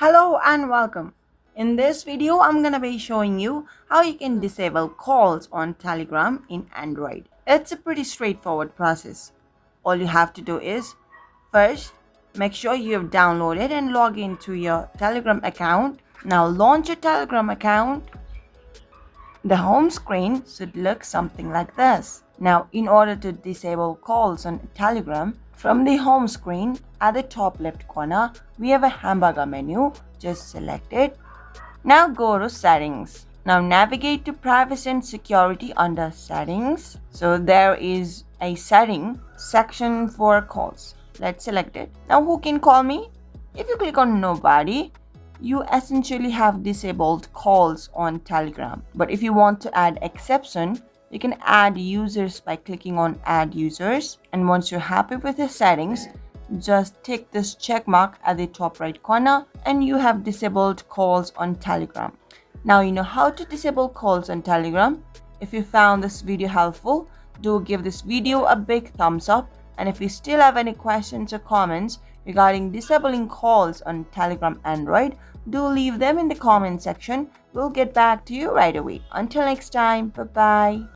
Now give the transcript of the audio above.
Hello and welcome. In this video, I'm gonna be showing you how you can disable calls on Telegram in Android. It's a pretty straightforward process. All you have to do is first make sure you have downloaded and log into your Telegram account. Now launch your Telegram account. The home screen should look something like this. Now, in order to disable calls on Telegram, from the home screen at the top left corner, we have a hamburger menu. Just select it. Now go to settings. Now navigate to privacy and security under settings. So there is a setting section for calls. Let's select it. Now who can call me? If you click on nobody, you essentially have disabled calls on Telegram. But if you want to add exception, you can add users by clicking on add users. And once you're happy with the settings, just tick this check mark at the top right corner and you have disabled calls on Telegram. Now you know how to disable calls on Telegram. If you found this video helpful, do give this video a big thumbs up. And if you still have any questions or comments regarding disabling calls on Telegram Android, do leave them in the comment section. We'll get back to you right away. Until next time, bye-bye.